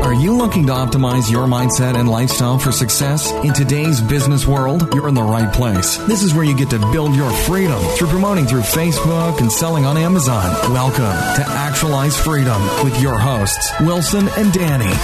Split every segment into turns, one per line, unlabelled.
Are you looking to optimize your mindset and lifestyle for success in today's business world? You're in the right place. This is where you get to build your freedom through promoting through Facebook and selling on Amazon. Welcome to Actualize Freedom with your hosts, Wilson and Danny.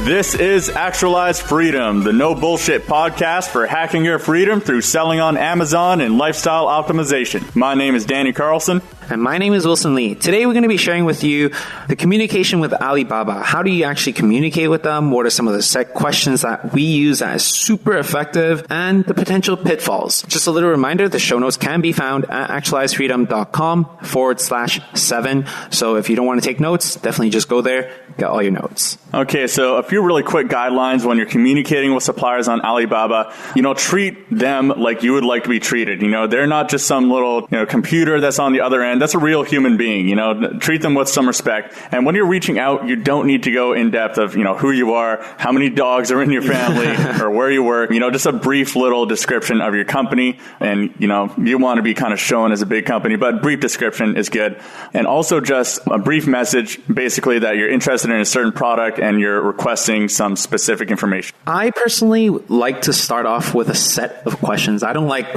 This is Actualize Freedom, the no bullshit podcast for hacking your freedom through selling on Amazon and lifestyle optimization. My name is Danny Carlson.
And my name is Wilson Lee. Today we're going to be sharing with you the communication with Alibaba. How do you actually communicate with them? What are some of the set questions that we use that is super effective? And the potential pitfalls. Just a little reminder, the show notes can be found at actualizefreedom.com/7. So if you don't want to take notes, definitely just go there, get all your notes.
Okay, so a few really quick guidelines when you're communicating with suppliers on Alibaba. Treat them like you would like to be treated. They're not just some little, computer that's on the other end. That's a real human being. Treat them with some respect. And when you're reaching out, you don't need to go in depth of, who you are, how many dogs are in your family, or where you work. Just a brief little description of your company. And, you want to be kind of shown as a big company, but brief description is good. And also just a brief message, basically that you're interested in a certain product and you're requesting some specific information.
I personally like to start off with a set of questions. I don't like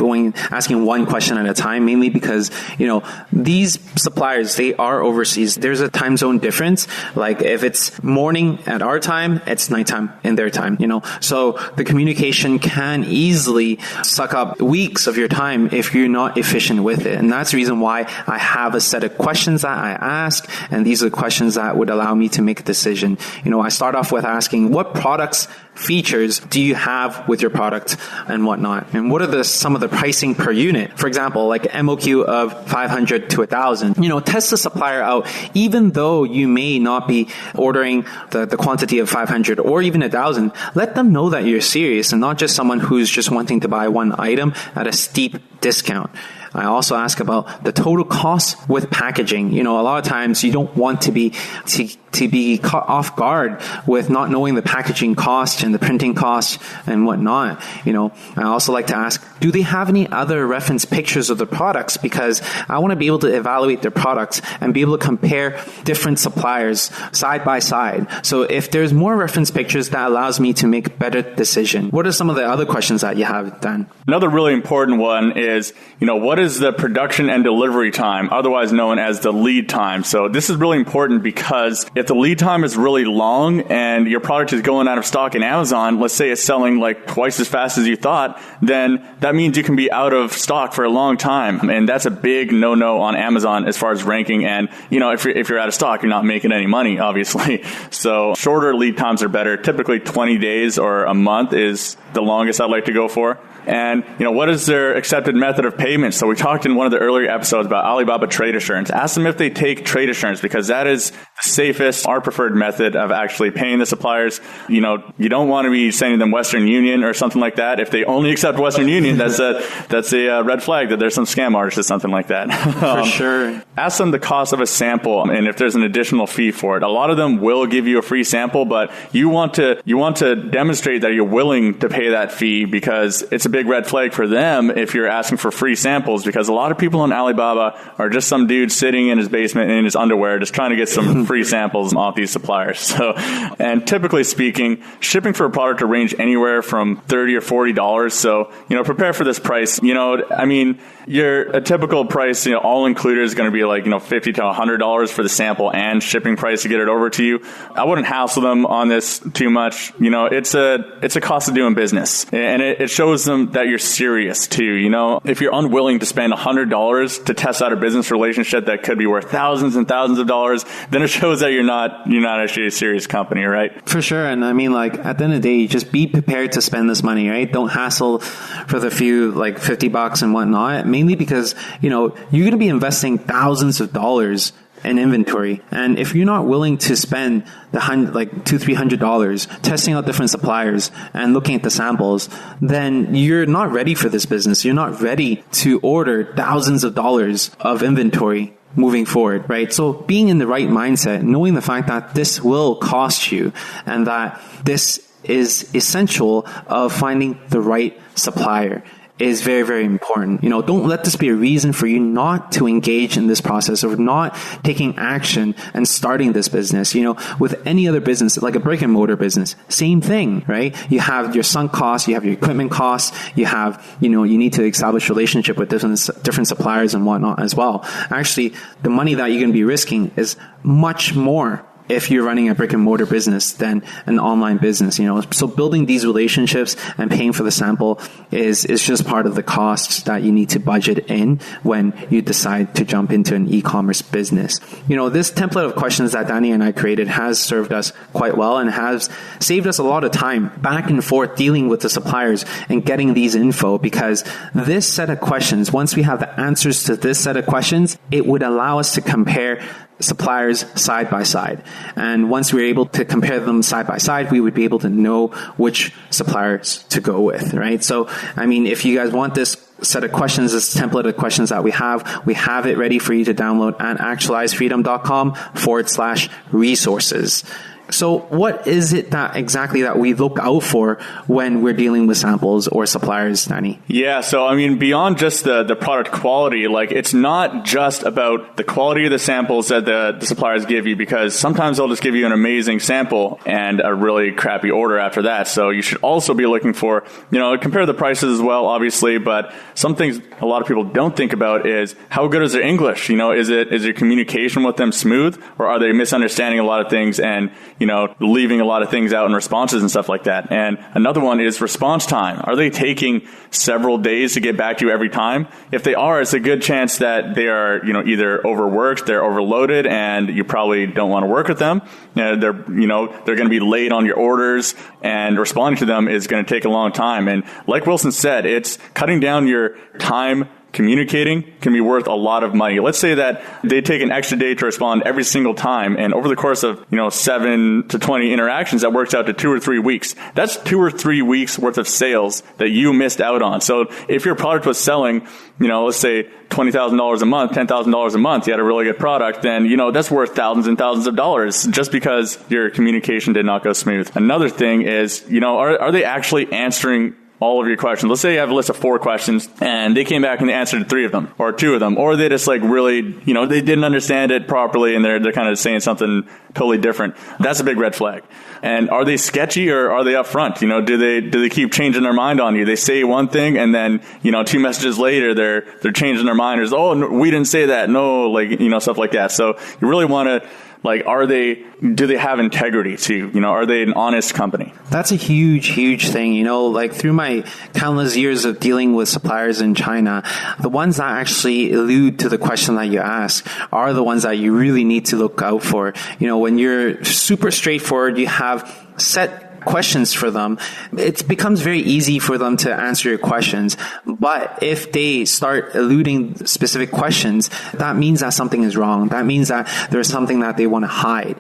asking one question at a time, mainly because, these suppliers, they are overseas. There's a time zone difference. Like if it's morning at our time, it's nighttime in their time, So the communication can easily suck up weeks of your time if you're not efficient with it. And that's the reason why I have a set of questions that I ask. And these are the questions that would allow me to make a decision. I start off with asking, what products, features do you have with your product and whatnot? And what are some of the pricing per unit? For example, like MOQ of 500 to 1,000. Test the supplier out. Even though you may not be ordering the quantity of 500 or even 1,000, let them know that you're serious and not just someone who's just wanting to buy one item at a steep discount. I also ask about the total cost with packaging. A lot of times you don't want to be caught off guard with not knowing the packaging cost and the printing cost and whatnot. I also like to ask, do they have any other reference pictures of the products? Because I want to be able to evaluate their products and be able to compare different suppliers side by side. So if there's more reference pictures, that allows me to make a better decision. What are some of the other questions that you have, Dan?
Another really important one is, what is the production and delivery time, otherwise known as the lead time? So this is really important because if the lead time is really long and your product is going out of stock in Amazon, let's say it's selling like twice as fast as you thought, then that means you can be out of stock for a long time. And that's a big no-no on Amazon as far as ranking. And, if you're out of stock, you're not making any money, obviously. So shorter lead times are better. Typically 20 days or a month is the longest I'd like to go for. And, what is their accepted method of payment? So we talked in one of the earlier episodes about Alibaba Trade Assurance. Ask them if they take trade assurance because that is the safest, our preferred method of actually paying the suppliers. You don't want to be sending them Western Union or something like that. If they only accept Western Union, that's a red flag that there's some scam artists or something like that.
For sure.
Ask them the cost of a sample and if there's an additional fee for it. A lot of them will give you a free sample, but you want to demonstrate that you're willing to pay that fee because it's a big red flag for them if you're asking for free samples, because a lot of people on Alibaba are just some dude sitting in his basement in his underwear just trying to get some free samples off these suppliers. So, and typically speaking, shipping for a product will range anywhere from $30 or $40. So, prepare for this price. A typical price, all included is going to be like, $50 to $100 for the sample and shipping price to get it over to you. I wouldn't hassle them on this too much. It's a cost of doing business, and it shows them that you're serious too. If you're unwilling to spend $100 to test out a business relationship that could be worth thousands and thousands of dollars, then it shows that you're not actually a serious company, right?
For sure. And at the end of the day, just be prepared to spend this money, right? Don't hassle for the few, like $50 and whatnot, mainly because, you're going to be investing thousands of dollars in inventory. And if you're not willing to spend the $200-$300 testing out different suppliers and looking at the samples, then you're not ready for this business. You're not ready to order thousands of dollars of inventory moving forward, right? So being in the right mindset, knowing the fact that this will cost you and that this is essential of finding the right supplier. is very, very important. Don't let this be a reason for you not to engage in this process or not taking action and starting this business. With any other business, like a brick and mortar business, same thing, right? You have your sunk costs, you have your equipment costs, you have, you need to establish relationship with different suppliers and whatnot as well. Actually, the money that you're going to be risking is much more if you're running a brick and mortar business than an online business, So building these relationships and paying for the sample is just part of the costs that you need to budget in when you decide to jump into an e-commerce business. This template of questions that Danny and I created has served us quite well and has saved us a lot of time back and forth dealing with the suppliers and getting these info, because this set of questions, once we have the answers to this set of questions, it would allow us to compare suppliers side by side. And once we're able to compare them side by side, we would be able to know which suppliers to go with, right? So, if you guys want this set of questions, this template of questions that we have it ready for you to download at actualizefreedom.com/resources. So what is it that we look out for when we're dealing with samples or suppliers, Danny?
Yeah, so beyond just the product quality, it's not just about the quality of the samples that the suppliers give you, because sometimes they'll just give you an amazing sample and a really crappy order after that. So you should also be looking for, compare the prices as well, obviously, but some things a lot of people don't think about is how good is their English? Is your communication with them smooth, or are they misunderstanding a lot of things and leaving a lot of things out in responses and stuff like that? And another one is response time. Are they taking several days to get back to you every time? If they are, it's a good chance that they are, either overworked, they're overloaded, and you probably don't want to work with them. They're going to be late on your orders, and responding to them is going to take a long time. And like Wilson said, it's cutting down your time. Communicating can be worth a lot of money. Let's say that they take an extra day to respond every single time, and over the course of 7 to 20 interactions, that works out to 2 or 3 weeks. That's 2 or 3 weeks worth of sales that you missed out on. So if your product was selling, let's say $20,000 a month, $10,000 a month, you had a really good product, then that's worth thousands and thousands of dollars just because your communication did not go smooth. Another thing is, are they actually answering all of your questions? Let's say you have a list of 4 questions and they came back and they answered 3 of them or 2 of them, or they just really, they didn't understand it properly and they're kind of saying something totally different. That's a big red flag. And are they sketchy or are they upfront? Do they keep changing their mind on you? They say one thing and then, 2 messages later, they're changing their mind. No, we didn't say that. No, stuff like that. So you really want to, do they have integrity too? Are they an honest company?
That's a huge, huge thing. Through my countless years of dealing with suppliers in China, the ones that actually allude to the question that you ask are the ones that you really need to look out for. When you're super straightforward, you have set questions for them, it becomes very easy for them to answer your questions. But if they start eluding specific questions, that means that something is wrong. That means that there's something that they want to hide.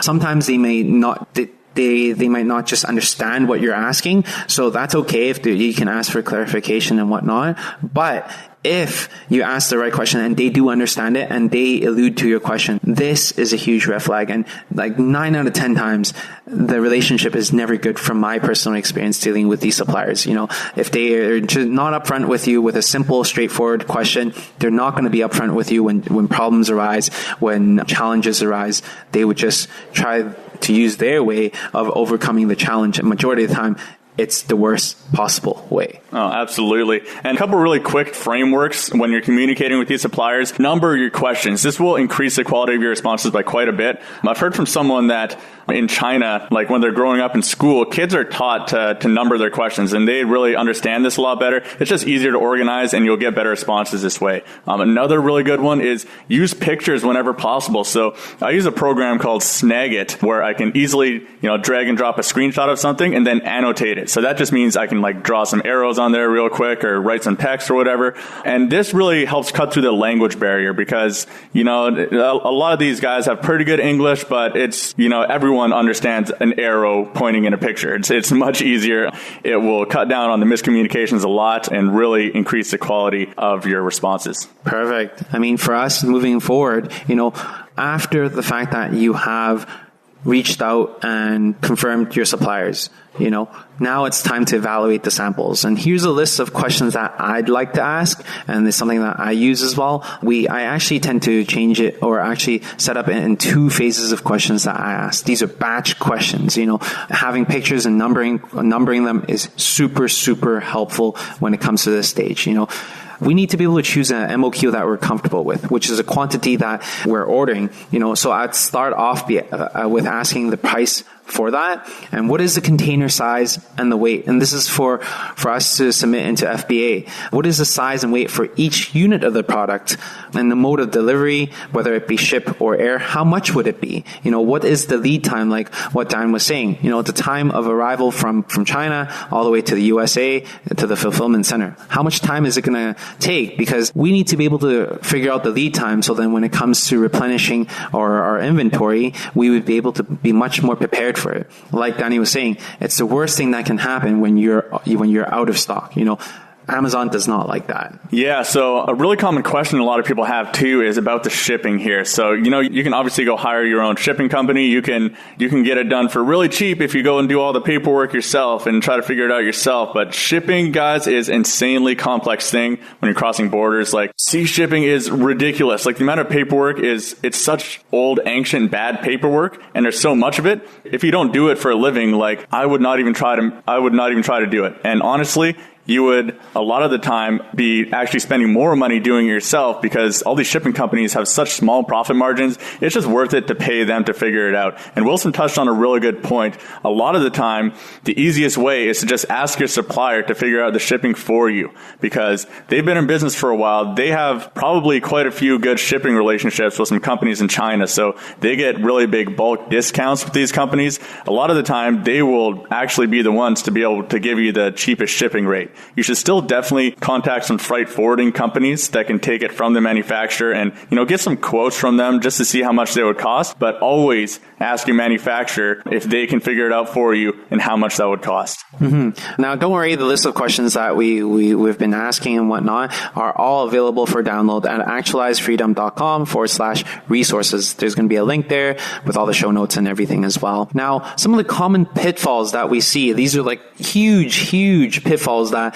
Sometimes they may not, they might not just understand what you're asking. So that's okay if you can ask for clarification and whatnot. But if you ask the right question and they do understand it and they allude to your question, this is a huge red flag. And 9 out of 10 times, the relationship is never good from my personal experience dealing with these suppliers. If they are just not upfront with you with a simple, straightforward question, they're not going to be upfront with you when problems arise, when challenges arise. They would just try to use their way of overcoming the challenge. And majority of the time, it's the worst possible way.
Oh, absolutely. And a couple really quick frameworks when you're communicating with these suppliers. Number your questions. This will increase the quality of your responses by quite a bit. I've heard from someone that in China, when they're growing up in school, kids are taught to number their questions, and they really understand this a lot better. It's just easier to organize, and you'll get better responses this way. Another really good one is use pictures whenever possible. So I use a program called Snagit where I can easily, drag and drop a screenshot of something and then annotate it. So that just means I can draw some arrows on there real quick or write some text or whatever. And this really helps cut through the language barrier because, a lot of these guys have pretty good English, but it's, everyone understands an arrow pointing in a picture. It's much easier. It will cut down on the miscommunications a lot and really increase the quality of your responses.
Perfect. For us moving forward, after the fact that you have reached out and confirmed your suppliers, Now it's time to evaluate the samples. And here's a list of questions that I'd like to ask, and it's something that I use as well. I actually tend to change it, or actually set up in 2 phases of questions that I ask. These are batch questions. Having pictures and numbering them is super, super helpful when it comes to this stage. We need to be able to choose an MOQ that we're comfortable with, which is a quantity that we're ordering. So I'd start off with asking the price for that, and what is the container size and the weight. And this is for us to submit into FBA. What is the size and weight for each unit of the product, and the mode of delivery, whether it be ship or air? How much would it be? What is the lead time, like what Dan was saying? The time of arrival from China all the way to the USA to the fulfillment center. How much time is it going to take? Because we need to be able to figure out the lead time, so then when it comes to replenishing our inventory, we would be able to be much more prepared for it. Like Danny was saying, it's the worst thing that can happen when you're out of stock. Amazon does not like that.
Yeah, so a really common question a lot of people have too is about the shipping here. So, you can obviously go hire your own shipping company. You can get it done for really cheap if you go and do all the paperwork yourself and try to figure it out yourself. But shipping, guys, is insanely complex thing when you're crossing borders. Like, sea shipping is ridiculous. Like, the amount of paperwork it's such old, ancient, bad paperwork, and there's so much of it. If you don't do it for a living, like, I would not even try to do it. And honestly, you would a lot of the time be actually spending more money doing it yourself, because all these shipping companies have such small profit margins. It's just worth it to pay them to figure it out. And Wilson touched on a really good point. A lot of the time, the easiest way is to just ask your supplier to figure out the shipping for you, because they've been in business for a while. They have probably quite a few good shipping relationships with some companies in China. So they get really big bulk discounts with these companies. A lot of the time, they will actually be the ones to be able to give you the cheapest shipping rate. You should still definitely contact some freight forwarding companies that can take it from the manufacturer and, get some quotes from them just to see how much they would cost. But always ask your manufacturer if they can figure it out for you and how much that would cost.
Mm-hmm. Now, don't worry, the list of questions that we've been asking and whatnot are all available for download at actualizefreedom.com/resources. There's going to be a link there with all the show notes and everything as well. Now, some of the common pitfalls that we see, these are like huge pitfalls that,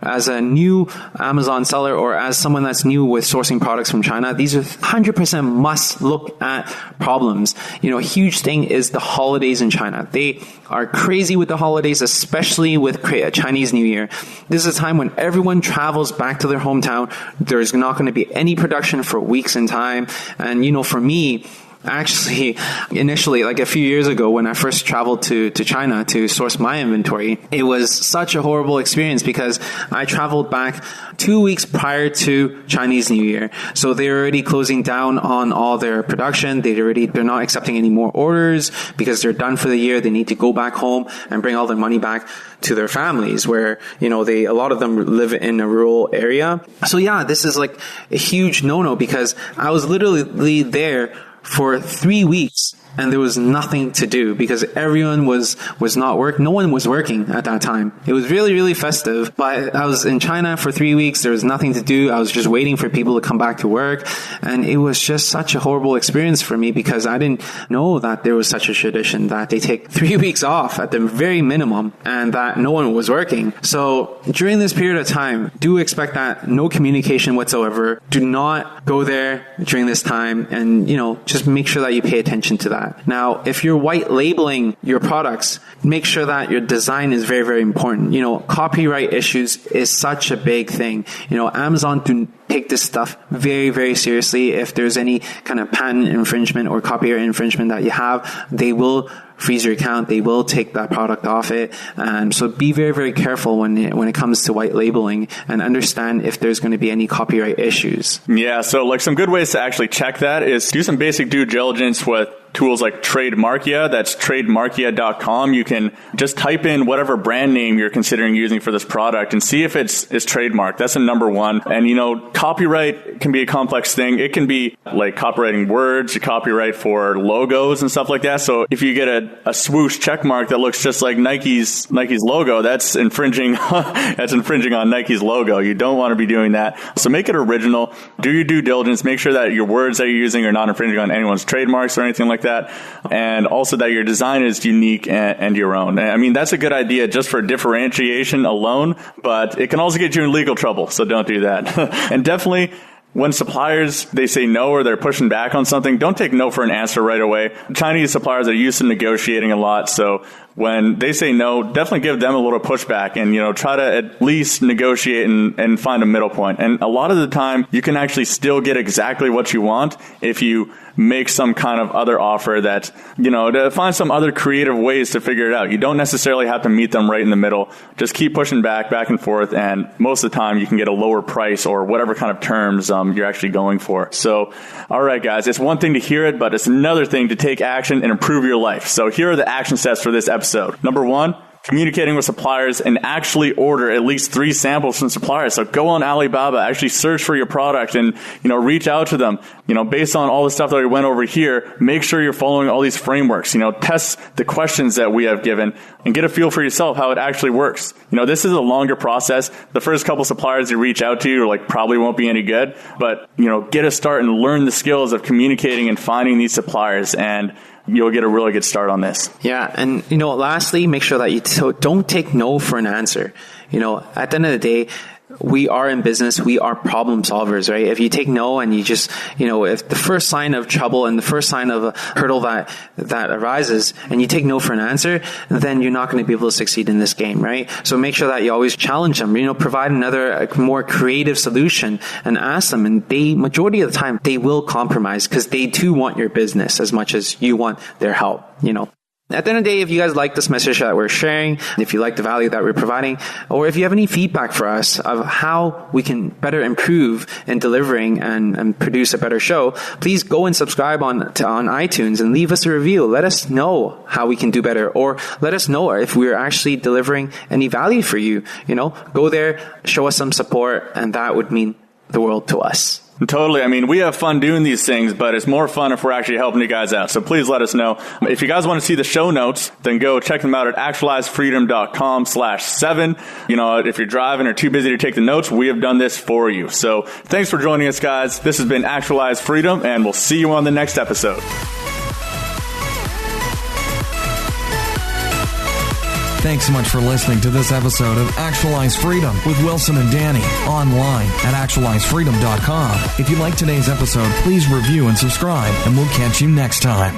as a new Amazon seller or as someone that's new with sourcing products from China, these are 100% must look at problems. A huge thing is the holidays in China. They are crazy with the holidays, especially with Chinese New Year. This is a time when everyone travels back to their hometown. There's not going to be any production for weeks in time. And, for me, actually, initially, like a few years ago when I first traveled to China to source my inventory, it was such a horrible experience because I traveled back 2 weeks prior to Chinese New Year. So they're already closing down on all their production. They're not accepting any more orders because they're done for the year. They need to go back home and bring all their money back to their families where, a lot of them live in a rural area. So yeah, this is like a huge no-no because I was literally there for 3 weeks and there was nothing to do because everyone was not working. No one was working at that time. It was really, really festive, but I was in China for 3 weeks. There was nothing to do. I was just waiting for people to come back to work. And it was just such a horrible experience for me because I didn't know that there was such a tradition that they take 3 weeks off at the very minimum and that no one was working. So during this period of time, do expect that no communication whatsoever. Do not go there during this time and, just make sure that you pay attention to that. Now, if you're white labeling your products, make sure that your design is very, very important. Copyright issues is such a big thing. Amazon do take this stuff very, very seriously. If there's any kind of patent infringement or copyright infringement that you have, they will freeze your account. They will take that product off it. And so be very, very careful when it comes to white labeling and understand if there's going to be any copyright issues.
Yeah. So like some good ways to actually check that is do some basic due diligence with tools like Trademarkia. That's trademarkia.com. You can just type in whatever brand name you're considering using for this product and see if it's trademarked. That's the number one. And, copyright can be a complex thing. It can be like copywriting words, copyright for logos and stuff like that. So if you get a swoosh check mark that looks just like Nike's logo, that's infringing on Nike's logo. You don't want to be doing that. So make it original. Do your due diligence. Make sure that your words that you're using are not infringing on anyone's trademarks or anything like like that. And also that your design is unique and your own. I mean, that's a good idea just for differentiation alone, but it can also get you in legal trouble. So don't do that. And definitely, when suppliers, they say no or they're pushing back on something, don't take no for an answer right away. Chinese suppliers are used to negotiating a lot, so when they say no, definitely give them a little pushback and, try to at least negotiate and find a middle point. And a lot of the time, you can actually still get exactly what you want if you make some kind of other offer that, to find some other creative ways to figure it out. You don't necessarily have to meet them right in the middle. Just keep pushing back and forth, and most of the time you can get a lower price or whatever kind of terms you're actually going for. So, all right, guys, it's one thing to hear it, but it's another thing to take action and improve your life. So here are the action steps for this episode. Number 1, communicating with suppliers and actually order at least 3 samples from suppliers. So go on Alibaba, actually search for your product and, reach out to them. Based on all the stuff that we went over here, make sure you're following all these frameworks, test the questions that we have given and get a feel for yourself how it actually works. This is a longer process. The first couple suppliers you reach out to probably won't be any good, but, get a start and learn the skills of communicating and finding these suppliers, and you'll get a really good start on this.
Yeah. And, lastly, make sure that you don't take no for an answer. At the end of the day, we are in business. We are problem solvers, right? If you take no and you just, if the first sign of trouble and the first sign of a hurdle that arises and you take no for an answer, then you're not going to be able to succeed in this game, right? So make sure that you always challenge them, provide another more creative solution and ask them. And majority of the time, they will compromise because they too want your business as much as you want their help, At the end of the day, if you guys like this message that we're sharing, if you like the value that we're providing, or if you have any feedback for us of how we can better improve in delivering and produce a better show, please go and subscribe on iTunes and leave us a review. Let us know how we can do better, or let us know if we're actually delivering any value for you. Go there, show us some support, and that would mean the world to us.
Totally. I mean, we have fun doing these things, but it's more fun if we're actually helping you guys out. So please let us know. If you guys want to see the show notes, then go check them out at actualizefreedom.com/7. If you're driving or too busy to take the notes, we have done this for you. So thanks for joining us, guys. This has been Actualize Freedom, and we'll see you on the next episode.
Thanks so much for listening to this episode of Actualize Freedom with Wilson and Danny, online at actualizefreedom.com. If you like today's episode, please review and subscribe, and we'll catch you next time.